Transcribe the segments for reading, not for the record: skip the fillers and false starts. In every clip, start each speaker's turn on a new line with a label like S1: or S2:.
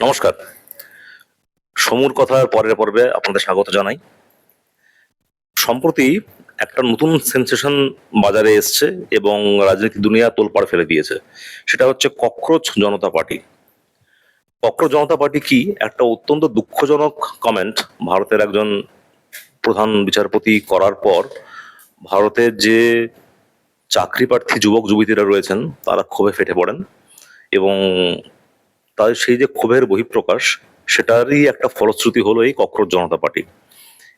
S1: নমস্কার। সমুর কথার পরের পর্বে আপনাদের স্বাগত জানাই। সম্প্রতি একটা নতুন সেন্সেশন বাজারে এসছে এবং রাজনীতি দুনিয়া তোলপাড় ফেলে দিয়েছে। সেটা হচ্ছে ককরোচ জনতা পার্টি। ককরোচ জনতা পার্টি কি? একটা অত্যন্ত দুঃখজনক কমেন্ট ভারতের একজন প্রধান বিচারপতি করার পর ভারতের যে চাকরি প্রার্থী যুবক যুবতীরা রয়েছেন তারা ক্ষোভে ফেটে পড়েন এবং তাদের সেই যে ক্ষোভের বহিঃপ্রকাশ সেটারই একটা ফলশ্রুতি হলো এই ককরোচ জনতা পার্টি।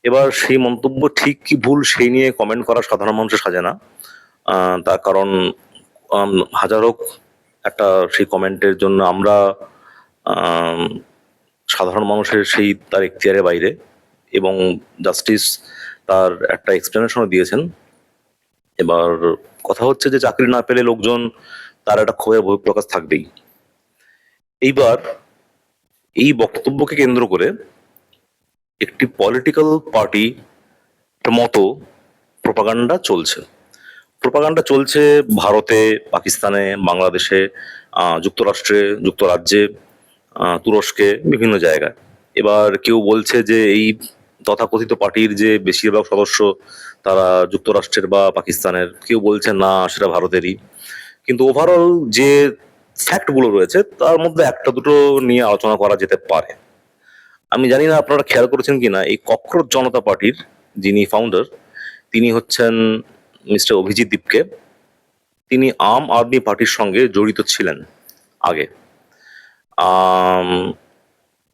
S1: এবার সেই মন্তব্য ঠিক কি ভুল সেই নিয়ে কমেন্ট করা সাধারণ মানুষের সাজে না। তার কারণ হাজারো একটা সেই কমেন্টের জন্য আমরা আম, সাধারণ মানুষের সেই তার এখতিয়ারের বাইরে এবং জাস্টিস তার একটা এক্সপ্লেনেশনও দিয়েছেন। এবার কথা হচ্ছে যে চাকরি না পেলে লোকজন তার একটা ক্ষোভের বহিঃপ্রকাশ থাকবেই। এইবার এই বক্তব্যকে কেন্দ্র করে একটি পলিটিক্যাল পার্টি মতো প্রোপাগান্ডা চলছে ভারতে, পাকিস্তানে, বাংলাদেশে, যুক্তরাষ্ট্রে, যুক্তরাজ্যে, তুরস্কে, বিভিন্ন জায়গায়। এবার কেউ বলছে যে এই তথাকথিত পার্টির যে বেশিরভাগ সদস্য তারা যুক্তরাষ্ট্রের বা পাকিস্তানের, কেউ বলছে না সেটা ভারতেরই। কিন্তু ওভারঅল যে ফ্যাক্ট গুলো রয়েছে তার মধ্যে একটা দুটো নিয়ে আলোচনা করা যেতে পারে। আমি জানি না আপনারা খেয়াল করেছেন কিনা, এই ককরোচ জনতা পার্টির যিনি ফাউন্ডার তিনি হচ্ছেন মিস্টার অভিজিৎ দীপকে। তিনি আম আদমি পার্টির সঙ্গে জড়িত ছিলেন আগে। আম,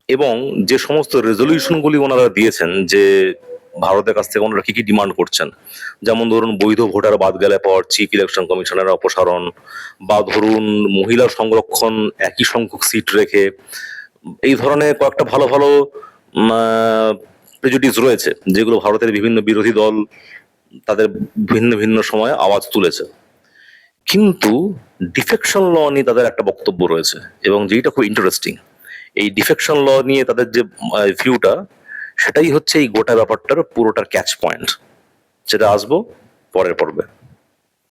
S1: এবং যে সমস্ত রেজলিউশনগুলি ওনারা দিয়েছেন যে ভারতের কাছ থেকে ওনারা কি কি ডিমান্ড করছেন, যেমন ধরুন বৈধ ভোটার বাদ গেলে পর চিফ ইলেকশন কমিশনের অপসারণ, বা ধরুন মহিলা সংরক্ষণ একই সংখ্যক সিট রেখে, এই ধরনের কয়েকটা ভালো ভালো প্রেজুডিস রয়েছে যেগুলো ভারতের বিভিন্ন বিরোধী দল তাদের ভিন্ন ভিন্ন সময়ে আওয়াজ তুলেছে। কিন্তু ডিফেকশন ল নিয়ে তাদের একটা বক্তব্য রয়েছে এবং যেটা খুব ইন্টারেস্টিং। এই ডিফেকশন ল নিয়ে তাদের যে ভিউটা, সেটাই হচ্ছে এই গোটা ব্যাপারটার পুরোটার ক্যাচ পয়েন্ট, যেটা আসবো পরের পর্বে।